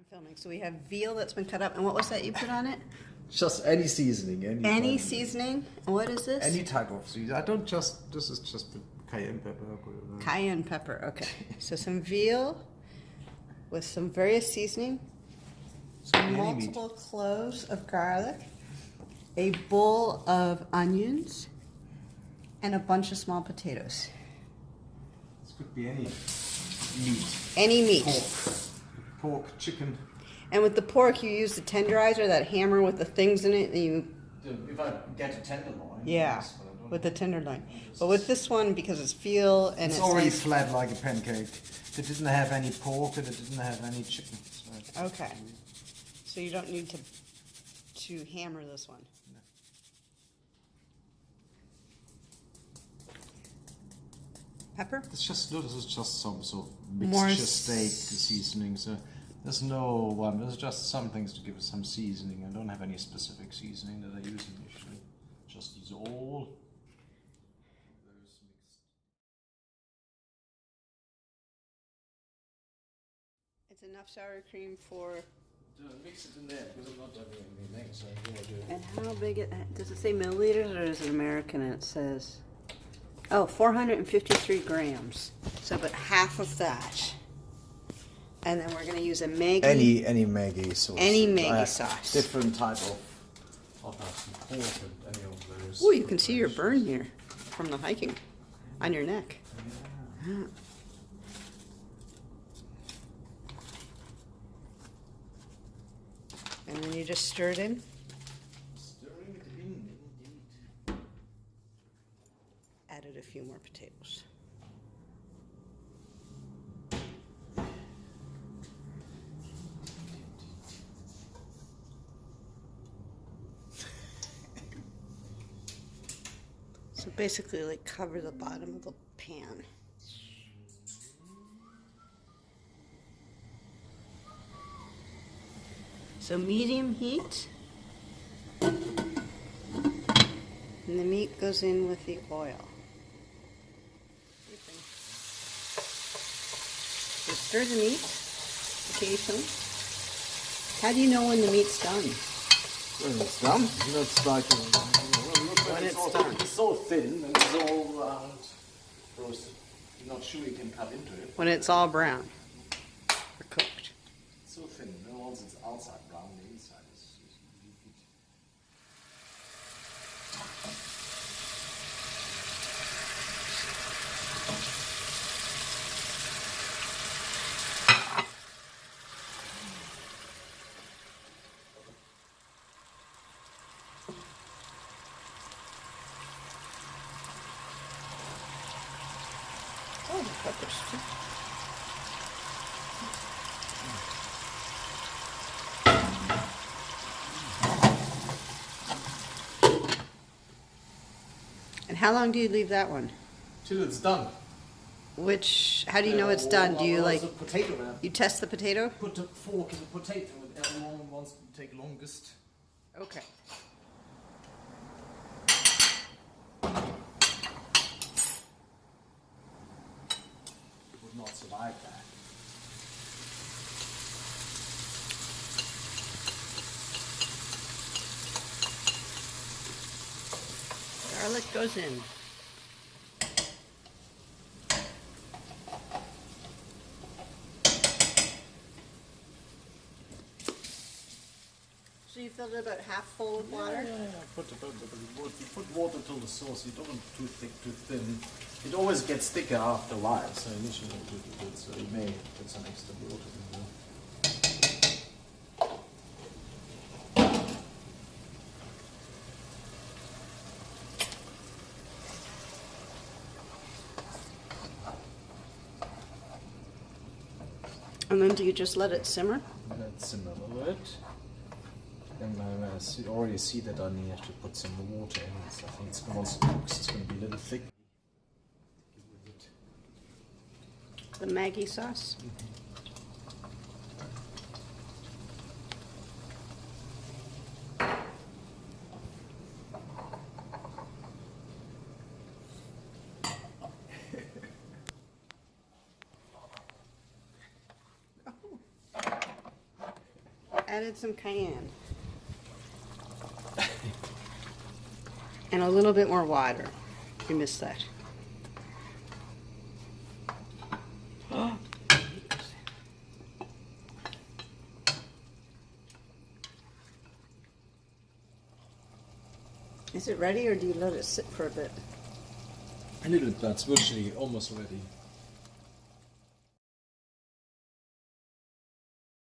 I'm filming. So we have veal that's been cut up. And what was that you put on it? Just any seasoning. Any seasoning? And what is this? Any type of seasoning. I don't just, this is just the cayenne pepper. Cayenne pepper, okay. So some veal with some various seasoning, some multiple cloves of garlic, a bowl of onions, and a bunch of small potatoes. This could be any meat. Any meat. Pork, chicken. And with the pork, you use the tenderizer, that hammer with the things in it. And you. If I get a tenderloin. Yeah, yes, with the tenderloin. But with this one, because it's veal and it's already flat like a pancake. It didn't have any pork and it didn't have any chicken. So okay. So you don't need to hammer this one. No. Pepper? This is just some sort of mixture steak seasoning. So there's no there's just some things to give it some seasoning. I don't have any specific seasoning that I use usually. Just use all those mixed. It's enough sour cream for. Mix it in there because I'm not having anything, so I'm gonna do it. And how big does it say milliliters or is it American? It says, oh, 453 grams. So about half of that. And then we're going to use a Maggi. Any Maggi sauce. Any Maggi sauce. Different type of pork and any of those. Oh, you can see your burn here from the hiking on your neck. Yeah. Ah. And then you just stir it in. Stirring it in, indeed. Added a few more potatoes. So basically, like, cover the bottom of the pan. So medium heat. And the meat goes in with the oil. You stir the meat occasionally. How do you know when the meat's done? When it's done, that's like When it's done. It's so thin and it's all round roasted. You're not sure you can cut into it. When it's all brown or cooked. It's so thin. You know, once it's outside brown, the inside is meat. Oh, the peppers too. And how long do you leave that one? Till it's done. How do you know it's done? Do you like, Potato there. you test the potato? Put a fork in the potato with everyone wants to take longest. Okay. Would not survive that. Garlic goes in. So you filled it about half full with water? Yeah. Put water till the sauce. You don't want too thick, too thin. It always gets thicker after a while, so initially you do it, so you may put some extra water in there. And then do you just let it simmer? Let it simmer a little bit. Then I already see that I need to put some water in. I think it's once it cooks, it's going to be a little thick. The Maggi sauce? added some cayenne. And a little bit more water. You missed that. Is it ready or do you let it sit for a bit? A little bit, that's virtually almost ready.